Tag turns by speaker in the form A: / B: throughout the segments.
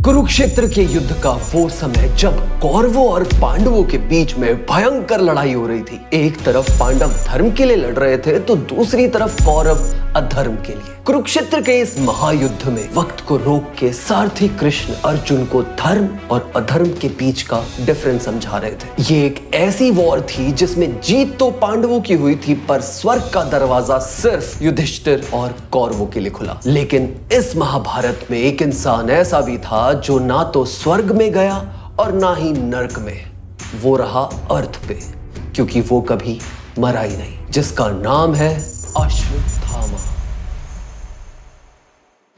A: कुरुक्षेत्र के युद्ध का वो समय जब कौरवों और पांडवों के बीच में भयंकर लड़ाई हो रही थी। एक तरफ पांडव धर्म के लिए लड़ रहे थे तो दूसरी तरफ कौरव अधर्म के लिए। कुरुक्षेत्र के इस महायुद्ध में वक्त को रोक के सारथी कृष्ण अर्जुन को धर्म और अधर्म के बीच का डिफरेंस समझा रहे थे। ये एक ऐसी वॉर थी जिसमें जीत तो पांडवों की हुई थी, पर स्वर्ग का दरवाजा सिर्फ युधिष्ठिर और कौरवों के लिए खुला। लेकिन इस महाभारत में एक इंसान ऐसा भी था जो ना तो स्वर्ग में गया और ना ही नर्क में। वो रहा अर्थ पे, क्योंकि वो कभी मरा ही नहीं, जिसका नाम है Ashwatthama.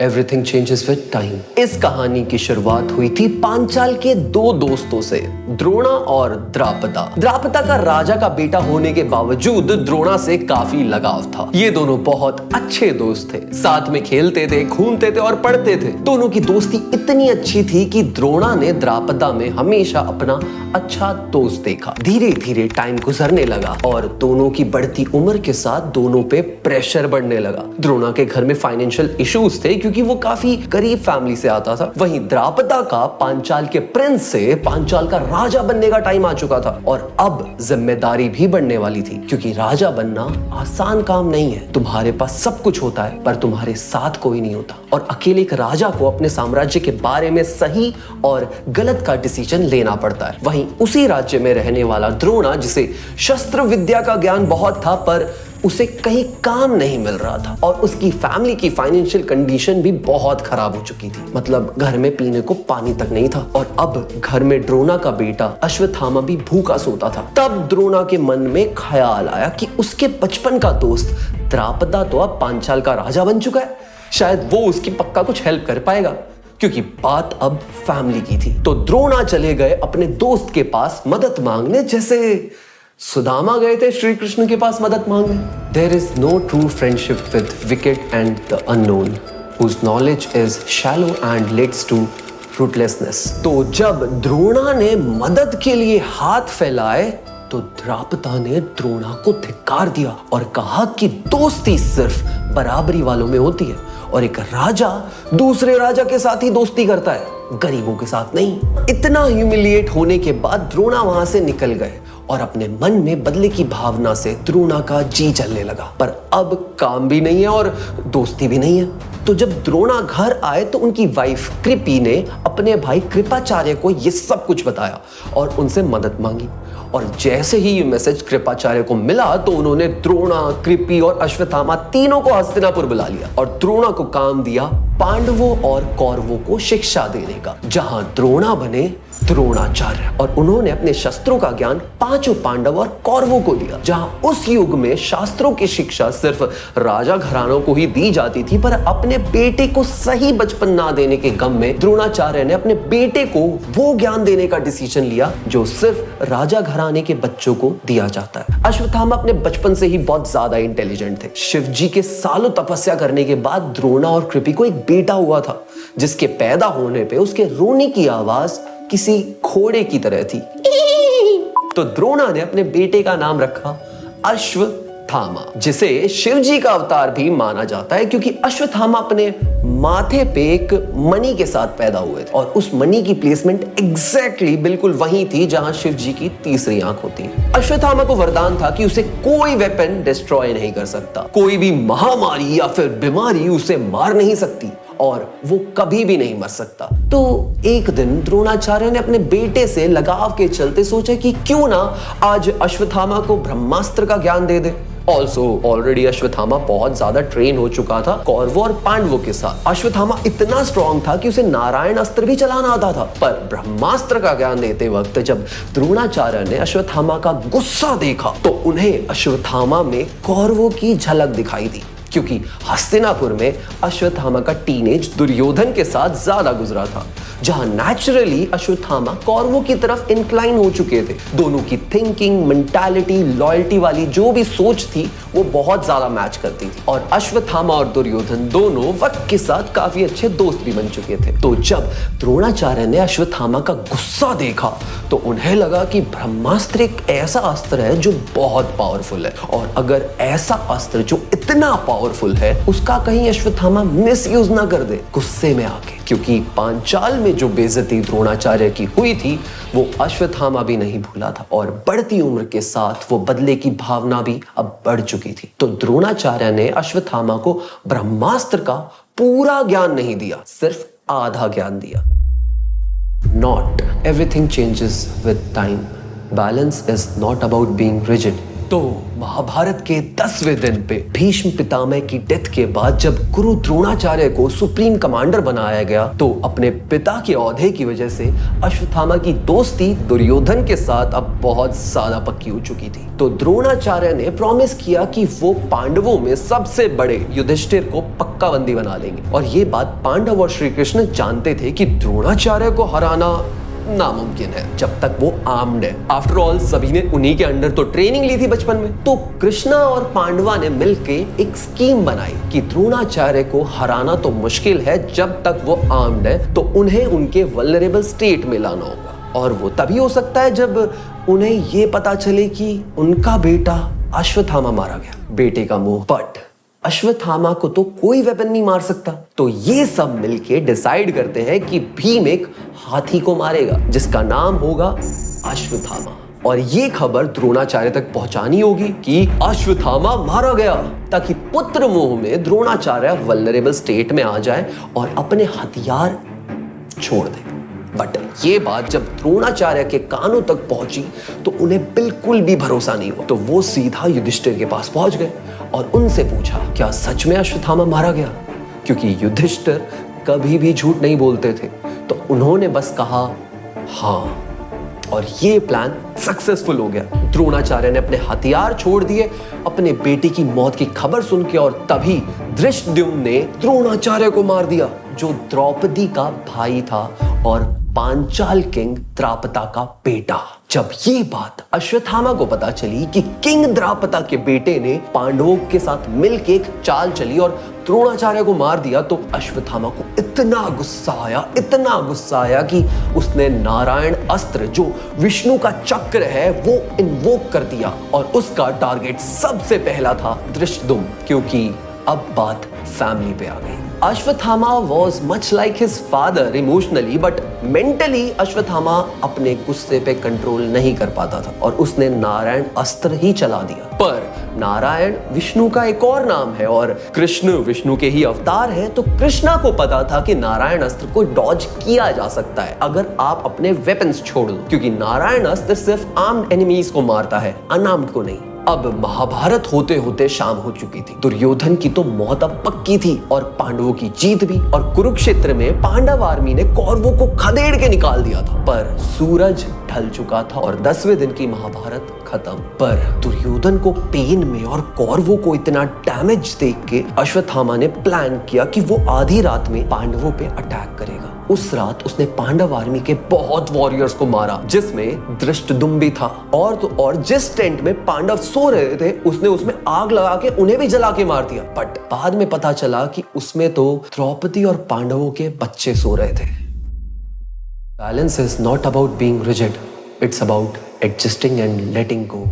A: Everything changes with time. इस कहानी की शुरुआत हुई थी पांचाल के दो दोस्तों से, द्रोणा और द्रापदा। द्रापदा का राजा का बेटा होने के बावजूद द्रोणा से काफी लगाव था। ये दोनों बहुत अच्छे दोस्त थे, साथ में खेलते थे, घूमते थे और पढ़ते थे। दोनों की दोस्ती इतनी अच्छी थी कि द्रोणा ने द्रापदा में हमेशा अपना अच्छा दोस्त देखा। धीरे धीरे टाइम गुजरने लगा और दोनों की बढ़ती उम्र के साथ दोनों पे प्रेशर बढ़ने लगा। द्रोणा के घर में फाइनेंशियल इश्यूज थे क्योंकि वो काफी गरीब फैमिली से आता था। वहीं द्रापदा का पांचाल के प्रिंस से पांचाल का राजा बनने का टाइम आ चुका था और अब जिम्मेदारी भी बढ़ने वाली थी, क्योंकि राजा बनना आसान काम नहीं है। तुम्हारे पास सब कुछ होता है पर तुम्हारे साथ कोई नहीं होता, और अकेले एक राजा को अपने साम्राज्य के बारे में सही और गलत का डिसीजन लेना पड़ता है। वहीं उसी राज्य में रहने वाला द्रोणा, जिसे शस्त्र विद्या का ज्ञान बहुत था पर उसे कहीं काम नहीं मिल रहा था, और उसकी फैमिली की फाइनेंशियल कंडीशन भी बहुत खराब हो चुकी थी। मतलब घर में पीने को पानी तक नहीं था, और अब घर में द्रोणा का बेटा अश्वत्थामा भी भूखा सोता था। तब द्रोणा के मन में ख्याल आया कि उसके बचपन का दोस्त द्रापदा तो अब पांचाल का राजा बन चुका है, शायद वो उसकी पक्का कुछ हेल्प कर पाएगा, क्योंकि बात अब फैमिली की थी। तो द्रोणा चले गए अपने दोस्त के पास मदद मांगने, जैसे सुदामा गए थे श्री कृष्ण के पास मदद मांगने। There is no true friendship with wicked and the unknown, whose knowledge is shallow and leads to fruitlessness। तो जब द्रोणा ने मदद के लिए हाथ फैलाए तो द्रापदा ने द्रोणा को धिक्कार दिया और कहा कि दोस्ती सिर्फ बराबरी वालों में होती है, और एक राजा दूसरे राजा के साथ ही दोस्ती करता है, गरीबों के साथ नहीं। इतना ह्यूमिलिएट होने के बाद द्रोणा वहां से निकल गए और अपने मन में बदले की भावना से द्रोणा का जी जलने लगा। पर अब काम भी नहीं है और दोस्ती भी नहीं है। तो जब द्रोणा घर आए तो उनकी वाइफ कृपी ने अपने भाई कृपाचार्य को ये सब कुछ बताया और उनसे मदद मांगी। और जैसे ही ये मैसेज कृपाचार्य को मिला तो उन्होंने द्रोणा, कृपी और अश्वत्थामा तीनों को हस्तिनापुर बुला लिया और द्रोणा को काम दिया पांडवों और कौरवों को शिक्षा देने का, जहां द्रोणा बने द्रोणाचार्य। और उन्होंने अपने शस्त्रों का ज्ञान पांचों पांडव और कौरवों को दिया। जहां उस युग में शास्त्रों की शिक्षा सिर्फ राजा घरानों को ही दी जाती थी, पर अपने बेटे को सही बचपन ना देने के गम में द्रोणाचार्य ने अपने बेटे को वो ज्ञान देने का डिसीजन लिया जो सिर्फ राजा घराने के बच्चों को दिया जाता है। अश्वत्थामा अपने बचपन से ही बहुत ज्यादा इंटेलिजेंट थे। शिव जी के सालों तपस्या करने के बाद द्रोणा और कृपी को एक बेटा हुआ था, जिसके पैदा होने पे उसके रोने की आवाज किसी घोड़े की तरह थी। तो द्रोणा ने अपने बेटे का नाम रखा अश्वत्थामा, जिसे शिव जी का अवतार भी माना जाता है, क्योंकि अश्वत्थामा अपने माथे पे एक मणि के साथ पैदा हुए थे, और उस मणि की प्लेसमेंट एग्जैक्टली बिल्कुल वही थी जहां शिव जी की तीसरी आंख होती है। अश्वत्थामा को वरदान था कि उसे कोई वेपन डिस्ट्रॉय नहीं कर सकता, कोई भी महामारी या फिर बीमारी उसे मार नहीं सकती, और वो कभी भी नहीं मर सकता। तो एक दिन द्रोणाचार्य ने अपने बेटे से लगाव के चलते सोचा कि क्यों ना आज अश्वत्थामा को ब्रह्मास्त्र का ज्ञान दे दे। ऑल्सो ऑलरेडी अश्वत्थामा बहुत ज्यादा ट्रेन हो चुका था कौरवों और पांडवों के साथ। अश्वत्थामा इतना स्ट्रॉन्ग था कि उसे नारायण अस्त्र भी चलाना आता था। पर ब्रह्मास्त्र का ज्ञान देते वक्त जब द्रोणाचार्य ने अश्वत्थामा का गुस्सा देखा तो उन्हें अश्वत्थामा में कौरवों की झलक दिखाई दी, क्योंकि हस्तिनापुर में अश्वत्थामा का टीनेज दुर्योधन के साथ ज्यादा गुजरा था, जहां नेचुरली अश्वत्थामा कौरवों की तरफ इंक्लाइन हो चुके थे। दोनों की थिंकिंग, मेंटालिटी, लॉयल्टी वाली जो भी सोच थी वो बहुत ज्यादा मैच करती थी, और अश्वत्थामा और दुर्योधन दोनों वक्त के साथ काफी अच्छे दोस्त भी बन चुके थे। तो जब द्रोणाचार्य ने अश्वत्थामा का गुस्सा देखा तो उन्हें लगा कि ब्रह्मास्त्र एक ऐसा अस्त्र है जो बहुत पावरफुल है, और अगर ऐसा अस्त्र जो इतना पावरफुल है उसका कहीं अश्वत्थामा मिसयूज ना कर दे। गुस्से में आके, क्योंकि पांचाल में जो बेइज्जती द्रोणाचार्य की हुई थी वो अश्वत्थामा भी नहीं भूला था, और बढ़ती उम्र के साथ वो बदले की भावना भी अब बढ़ चुकी थी। तो द्रोणाचार्य ने अश्वत्थामा को ब्रह्मास्त्र का पूरा ज्ञान नहीं दिया, सिर्फ आधा ज्ञान दिया। Not everything changes with time. Balance is not about being rigid. तो महाभारत के 10वें दिन पे भीष्म पितामह की डेथ के बाद जब गुरु द्रोणाचार्य को सुप्रीम कमांडर बनाया गया, तो अपने पिता के औहदे की वजह से अश्वत्थामा की दोस्ती दुर्योधन के साथ अब बहुत ज्यादा पक्की हो चुकी थी। तो द्रोणाचार्य ने प्रॉमिस किया कि वो पांडवों में सबसे बड़े युधिष्ठिर को पक्का बंदी बना लेंगे, और ये बात पांडव और श्री कृष्ण जानते थे कि द्रोणाचार्य को हराना नामुमकिन है जब तक वो आर्म्ड है। आफ्टर ऑल सभी ने उन्हीं के अंडर तो ट्रेनिंग ली थी बचपन में। तो कृष्णा और पांडवा ने मिलके एक स्कीम बनाई कि द्रोणाचार्य को हराना तो मुश्किल है जब तक वो आर्म्ड है, तो उन्हें उनके वल्नरेबल स्टेट में लाना होगा, और वो तभी हो सकता है जब उन्हें ये पता चले कि उनका बेटा अश्वत्थामा मारा गया। बेटे का मोह, बट अश्वत्थामा को तो कोई वेपन नहीं मार सकता। तो ये सब मिलके डिसाइड करते हैं कि भीम एक हाथी को मारेगा जिसका नाम होगा अश्वत्थामा, और ये खबर द्रोणाचार्य तक पहुंचानी होगी कि अश्वत्थामा मारा गया, ताकि पुत्र मोह में द्रोणाचार्य वल्नरेबल स्टेट में आ जाए और अपने हथियार छोड़ दे। बट ये बात जब द्रोणाचार्य के कानों तक पहुंची तो उन्हें बिल्कुल भी भरोसा नहीं हुआ। तो वो सीधा युधिष्ठिर के पास पहुंच गए और उनसे पूछा, क्या सच में अश्वत्थामा मारा गया? क्योंकि युधिष्ठिर कभी भी झूठ नहीं बोलते थे। तो उन्होंने बस कहा हाँ, और ये प्लान सक्सेसफुल हो गया। द्रोणाचार्य ने अपने हथियार छोड़ दिए अपने बेटे की मौत की खबर सुन के, और तभी धृष्टद्युम्न ने द्रोणाचार्य को मार दिया, जो द्रौपदी का भाई था और पांचाल किंग द्रापता का बेटा। जब ये बात अश्वत्थामा को पता चली कि किंग द्रापता के बेटे ने पांडवों के साथ मिलकर एक चाल चली और द्रोणाचार्य को मार दिया, तो अश्वत्थामा को इतना गुस्सा आया कि उसने नारायण अस्त्र, जो विष्णु का चक्र है, वो इन्वोक कर दिया, और उसका टारगेट सबसे पहला था धृष्टद्युम्न, क्योंकि अब बात फैमिली पे आ गई। Ashwatthama was much like his father emotionally, but mentally Ashwatthama अपने गुस्से पे कंट्रोल नहीं कर पाता था, और उसने नारायण अस्त्र ही चला दिया। पर नारायण विष्णु का एक और नाम है, और कृष्ण विष्णु के ही अवतार हैं, तो कृष्णा को पता था कि नारायण अस्त्र को डॉज किया जा सकता है अगर आप अपने वेपन्स छोड़ दो, क्योंकि नारायण अस्त्र सिर्फ आर्म्ड एनिमीज को मारता है, अनआर्म्ड को नहीं। अब महाभारत होते होते शाम हो चुकी थी। दुर्योधन की तो मौत अब पक्की थी और पांडवों की जीत भी, और कुरुक्षेत्र में पांडव आर्मी ने कौरवों को खदेड़ के निकाल दिया था। पर सूरज ढल चुका था और 10वें दिन की महाभारत खत्म। पर दुर्योधन को पेन में और कौरवों को इतना डैमेज देख के अश्वत्थामा ने प्लान किया कि वो आधी रात में पांडवों पे अटैक करेगा। उस रात उसने पांडव आर्मी के बहुत वॉरियर्स को मारा, जिसमें धृष्टद्युम्न भी था, और जिस टेंट में पांडव सो रहे थे उसने उसमें आग लगा के उन्हें भी जला के मार दिया। बट बाद में पता चला कि उसमें तो द्रौपदी और पांडवों के बच्चे सो रहे थे। Balance is not about being rigid, it's about adjusting and letting go.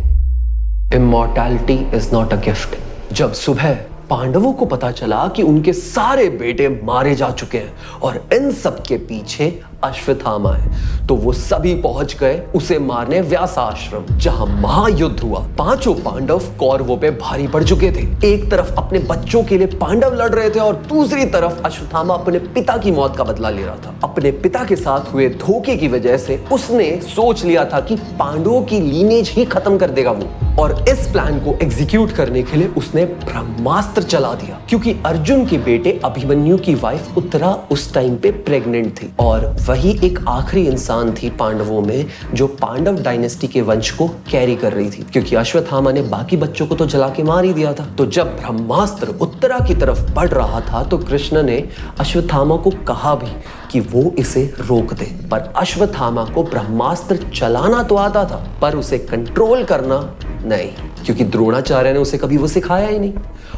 A: Immortality is not a gift. जब सुबह पांडवों को पता चला कि उनके सारे बेटे मारे जा चुके हैं और इन सब के पीछे अश्वत्थामा है, तो वो सभी पहुंच गए उसे मारने व्यासाश्रम, जहां महायुद्ध हुआ। पांचों पांडव कौरवों पे भारी पड़ चुके थे। एक तरफ अपने बच्चों के लिए पांडव लड़ रहे थे, और दूसरी तरफ अश्वत्थामा अपने पिता की मौत का बदला ले रहा था। अपने पिता के साथ हुए धोखे की वजह से उसने सोच लिया था कि पांडवों की लीनेज ही खत्म कर देगा वो, और इस प्लान को एग्जीक्यूट करने के लिए उसने ब्रह्मास्त्र चला दिया, क्योंकि अर्जुन के बेटे अभिमन्यु की वाइफ उत्तरा उस टाइम पे प्रेग्नेंट थी, और वही एक आखिरी इंसान थी पांडवों में जो पांडव डायनेस्टी के वंश को कैरी कर रही थी, क्योंकि अश्वत्थामा ने बाकी बच्चों को तो जला के मार ही दिया था। तो जब ब्रह्मास्त्र उत्तरा की तरफ बढ़ रहा था तो कृष्ण ने अश्वत्थामा को कहा भी कि वो इसे रोक दे, पर अश्वत्थामा को ब्रह्मास्त्र चलाना तो आता था पर उसे कंट्रोल करना नहीं, क्योंकि द्रोणाचार्य ने उसे कभी वो सिखाया ही नहीं।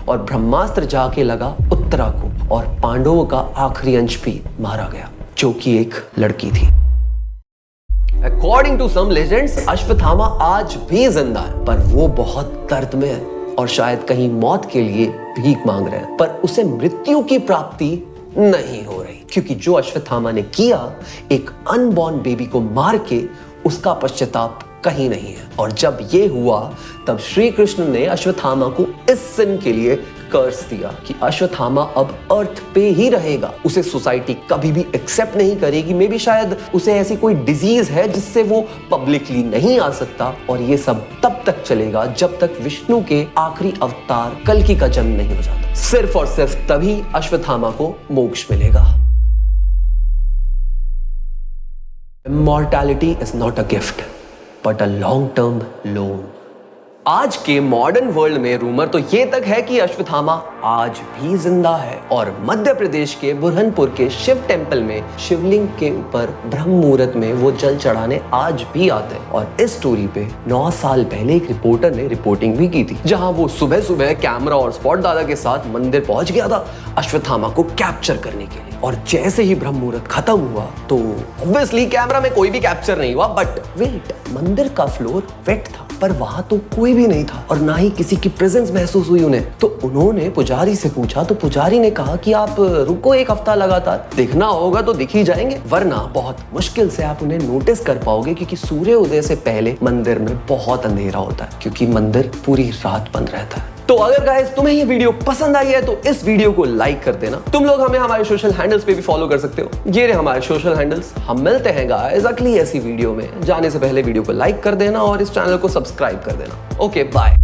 A: और ब्रह्मास्त्र जाके लगा उत्तरा को, और पांडवों का आखिरी अंश भी मारा गया, जो कि एक लड़की थी। According to some legends, Ashwatthama आज भी जिंदा है, पर वो बहुत दर्द में है और शायद कहीं मौत के लिए भीख मांग रहे हैं, पर उसे मृत्यु की प्राप्ति नहीं हो रही, क्योंकि जो अश्वत्थामा ने किया, एक अनबॉर्न बेबी को मार के, उसका पश्चाताप कहीं नहीं है। और जब ये हुआ तब श्री कृष्ण ने अश्वत्थामा को इस सिन के लिए कर्स दिया कि अश्वत्थामा अब अर्थ पे ही रहेगा, उसे सोसाइटी कभी भी एक्सेप्ट नहीं करेगी। मे बी शायद उसे ऐसी कोई डिजीज है जिससे वो पब्लिकली नहीं आ सकता, और ये सब तब तक चलेगा जब तक विष्णु के आखिरी अवतार कल्कि का जन्म नहीं हो जाता। सिर्फ और सिर्फ तभी अश्वत्थामा को मोक्ष मिलेगा। Immortality is not a gift, but a long-term loan. आज के मॉडर्न वर्ल्ड में रूमर तो ये तक है कि अश्वत्थामा आज भी जिंदा है, और मध्य प्रदेश के बुरहानपुर के शिव टेम्पल में शिवलिंग के ऊपर ब्रह्म मुहूर्त में वो जल चढ़ाने आज भी आते हैं। और इस स्टोरी पे 9 साल पहले एक रिपोर्टर ने रिपोर्टिंग भी की थी, जहां वो सुबह सुबह कैमरा और स्पॉट दादा के साथ मंदिर पहुंच गया था अश्वत्थामा को कैप्चर करने के लिए। और जैसे ही ब्रह्म मुहूर्त खत्म हुआ तो ऑब्वियसली कैमरा में कोई भी कैप्चर नहीं हुआ, बट वेट, मंदिर का फ्लोर वेट था, पर वहां तो कोई भी नहीं था और ना ही किसी की प्रेजेंस महसूस हुई उन्हें। तो उन्होंने पुजारी से पूछा, तो पुजारी ने कहा कि आप रुको 1 हफ्ता लगातार, देखना होगा तो दिख ही जाएंगे, वरना बहुत मुश्किल से आप उन्हें नोटिस कर पाओगे, क्योंकि सूर्य उदय से पहले मंदिर में बहुत अंधेरा होता है, क्योंकि मंदिर पूरी रात बंद रहता है। तो अगर गाइस तुम्हें ये वीडियो पसंद आई है तो इस वीडियो को लाइक कर देना। तुम लोग हमें हमारे सोशल हैंडल्स पे भी फॉलो कर सकते हो, ये रहे हमारे सोशल हैंडल्स। हम मिलते हैं गाइस अगली ऐसी वीडियो में। जाने से पहले वीडियो को लाइक कर देना और इस चैनल को सब्सक्राइब कर देना। Okay bye.